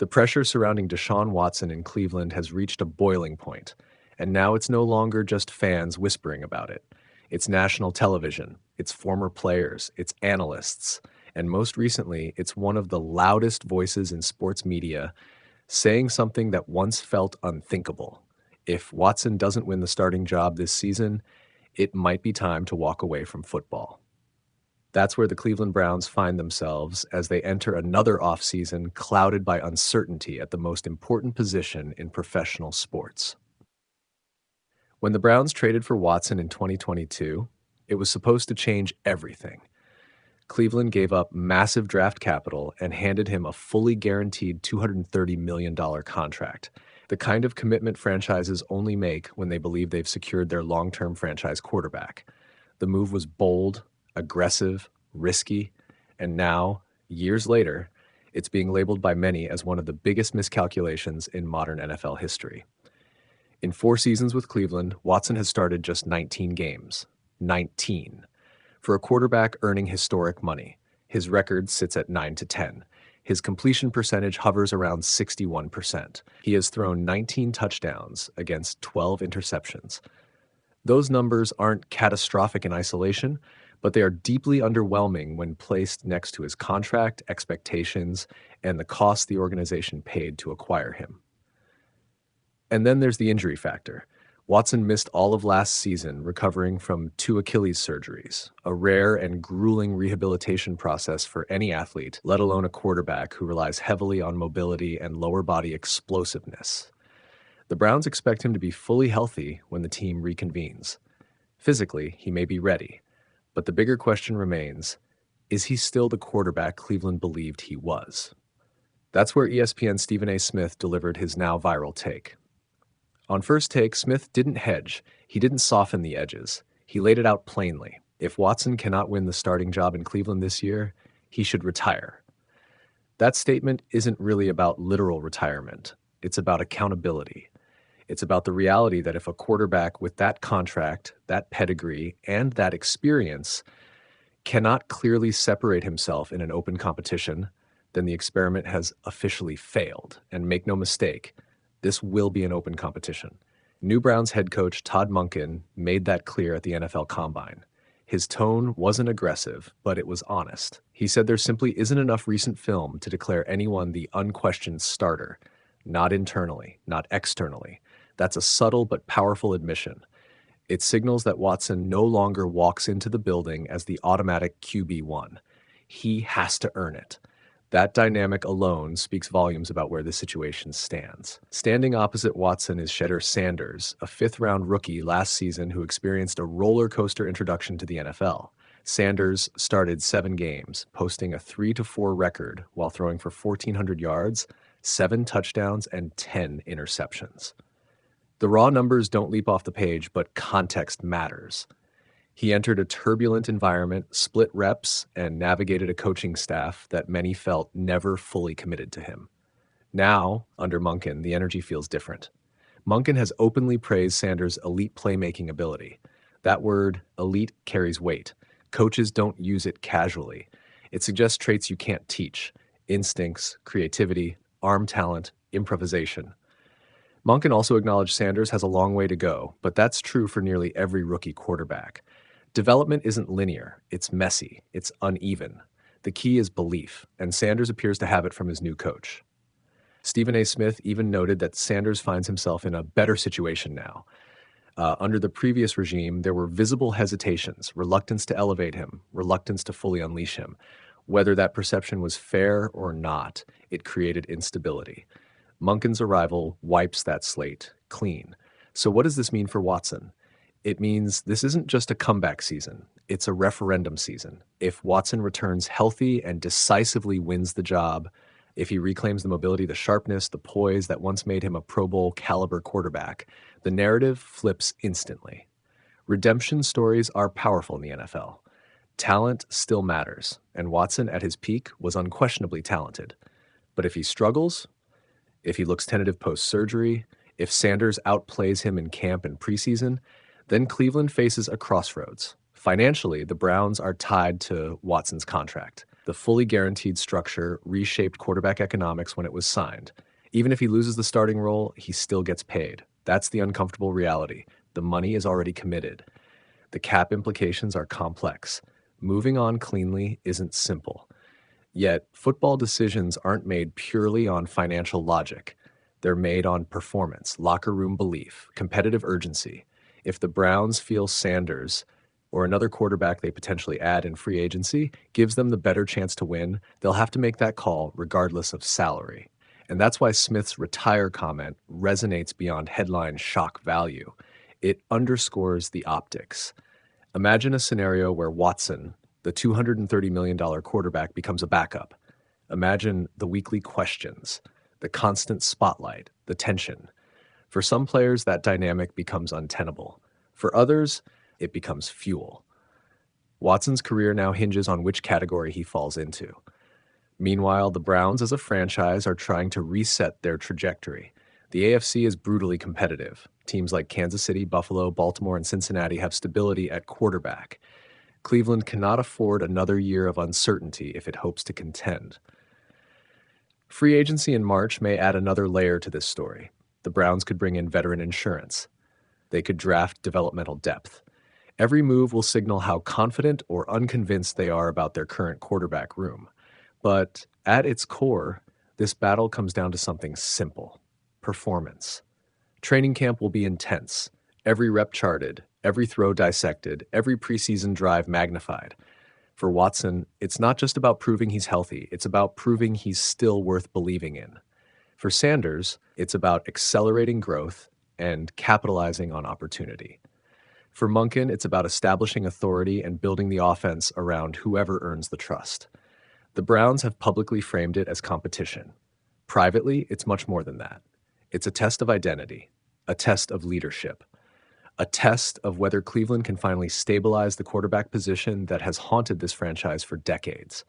The pressure surrounding Deshaun Watson in Cleveland has reached a boiling point, and now it's no longer just fans whispering about it. It's national television, it's former players, it's analysts, and most recently, it's one of the loudest voices in sports media saying something that once felt unthinkable. If Watson doesn't win the starting job this season, it might be time to walk away from football. That's where the Cleveland Browns find themselves as they enter another offseason clouded by uncertainty at the most important position in professional sports. When the Browns traded for Watson in 2022, it was supposed to change everything. Cleveland gave up massive draft capital and handed him a fully guaranteed $230 million contract, the kind of commitment franchises only make when they believe they've secured their long-term franchise quarterback. The move was bold, aggressive, risky, and now, years later, it's being labeled by many as one of the biggest miscalculations in modern NFL history. In 4 seasons with Cleveland, Watson has started just 19 games. 19. For a quarterback earning historic money, his record sits at 9-10. His completion percentage hovers around 61%. He has thrown 19 touchdowns against 12 interceptions. Those numbers aren't catastrophic in isolation, but they are deeply underwhelming when placed next to his contract, expectations, and the cost the organization paid to acquire him. And then there's the injury factor. Watson missed all of last season recovering from 2 Achilles surgeries, a rare and grueling rehabilitation process for any athlete, let alone a quarterback who relies heavily on mobility and lower body explosiveness. The Browns expect him to be fully healthy when the team reconvenes. Physically, he may be ready, but the bigger question remains, is he still the quarterback Cleveland believed he was? That's where ESPN's Stephen A. Smith delivered his now viral take. On First Take, Smith didn't hedge. He didn't soften the edges. He laid it out plainly. If Watson cannot win the starting job in Cleveland this year, he should retire. That statement isn't really about literal retirement. It's about accountability. It's about the reality that if a quarterback with that contract, that pedigree, and that experience cannot clearly separate himself in an open competition, then the experiment has officially failed. And make no mistake, this will be an open competition. New Browns head coach Todd Monken made that clear at the NFL Combine. His tone wasn't aggressive, but it was honest. He said there simply isn't enough recent film to declare anyone the unquestioned starter, not internally, not externally. That's a subtle but powerful admission. It signals that Watson no longer walks into the building as the automatic QB1. He has to earn it. That dynamic alone speaks volumes about where the situation stands. Standing opposite Watson is Shedeur Sanders, a 5th-round rookie last season who experienced a roller coaster introduction to the NFL. Sanders started 7 games, posting a 3-4 record while throwing for 1,400 yards, 7 touchdowns, and 10 interceptions. The raw numbers don't leap off the page, but context matters. He entered a turbulent environment, split reps, and navigated a coaching staff that many felt never fully committed to him. Now, under Monken, the energy feels different. Monken has openly praised Sanders' elite playmaking ability. That word, elite, carries weight. Coaches don't use it casually. It suggests traits you can't teach: instincts, creativity, arm talent, improvisation. Monken also acknowledged Sanders has a long way to go, but that's true for nearly every rookie quarterback. Development isn't linear, it's messy, it's uneven. The key is belief, and Sanders appears to have it from his new coach. Stephen A. Smith even noted that Sanders finds himself in a better situation now. Under the previous regime, there were visible hesitations, reluctance to elevate him, reluctance to fully unleash him. Whether that perception was fair or not, it created instability. Monken's arrival wipes that slate clean. So what does this mean for Watson? It means this isn't just a comeback season. It's a referendum season. If Watson returns healthy and decisively wins the job, if he reclaims the mobility, the sharpness, the poise that once made him a Pro Bowl caliber quarterback, the narrative flips instantly. Redemption stories are powerful in the NFL. Talent still matters, and Watson at his peak was unquestionably talented. But if he struggles, if he looks tentative post-surgery, if Sanders outplays him in camp and preseason, then Cleveland faces a crossroads. Financially, the Browns are tied to Watson's contract. The fully guaranteed structure reshaped quarterback economics when it was signed. Even if he loses the starting role, he still gets paid. That's the uncomfortable reality. The money is already committed. The cap implications are complex. Moving on cleanly isn't simple. Yet, football decisions aren't made purely on financial logic. They're made on performance, locker room belief, competitive urgency. If the Browns feel Sanders, or another quarterback they potentially add in free agency, gives them the better chance to win, they'll have to make that call regardless of salary. And that's why Smith's retire comment resonates beyond headline shock value. It underscores the optics. Imagine a scenario where Watson, the $230 million quarterback, becomes a backup. Imagine the weekly questions, the constant spotlight, the tension. For some players, that dynamic becomes untenable. For others, it becomes fuel. Watson's career now hinges on which category he falls into. Meanwhile, the Browns as a franchise are trying to reset their trajectory. The AFC is brutally competitive. Teams like Kansas City, Buffalo, Baltimore, and Cincinnati have stability at quarterback. Cleveland cannot afford another year of uncertainty if it hopes to contend. Free agency in March may add another layer to this story. The Browns could bring in veteran insurance. They could draft developmental depth. Every move will signal how confident or unconvinced they are about their current quarterback room. But at its core, this battle comes down to something simple: performance. Training camp will be intense, every rep charted, every throw dissected, every preseason drive magnified. For Watson, it's not just about proving he's healthy, it's about proving he's still worth believing in. For Sanders, it's about accelerating growth and capitalizing on opportunity. For Monken, it's about establishing authority and building the offense around whoever earns the trust. The Browns have publicly framed it as competition. Privately, it's much more than that. It's a test of identity, a test of leadership, a test of whether Cleveland can finally stabilize the quarterback position that has haunted this franchise for decades.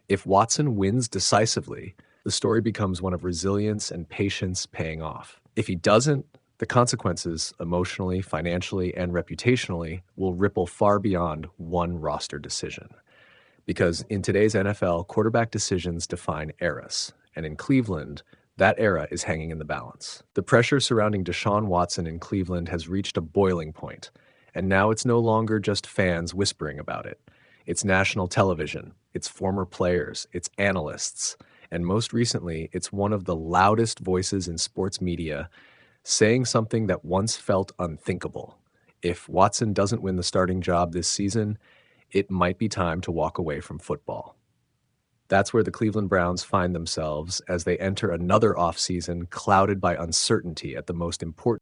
If Watson wins decisively, the story becomes one of resilience and patience paying off. If he doesn't, the consequences, emotionally, financially, and reputationally, will ripple far beyond one roster decision. Because in today's NFL, quarterback decisions define eras, and in Cleveland, that era is hanging in the balance. The pressure surrounding Deshaun Watson in Cleveland has reached a boiling point, and now it's no longer just fans whispering about it. It's national television, it's former players, it's analysts, and most recently, it's one of the loudest voices in sports media saying something that once felt unthinkable. If Watson doesn't win the starting job this season, it might be time to walk away from football. That's where the Cleveland Browns find themselves as they enter another offseason clouded by uncertainty at the most important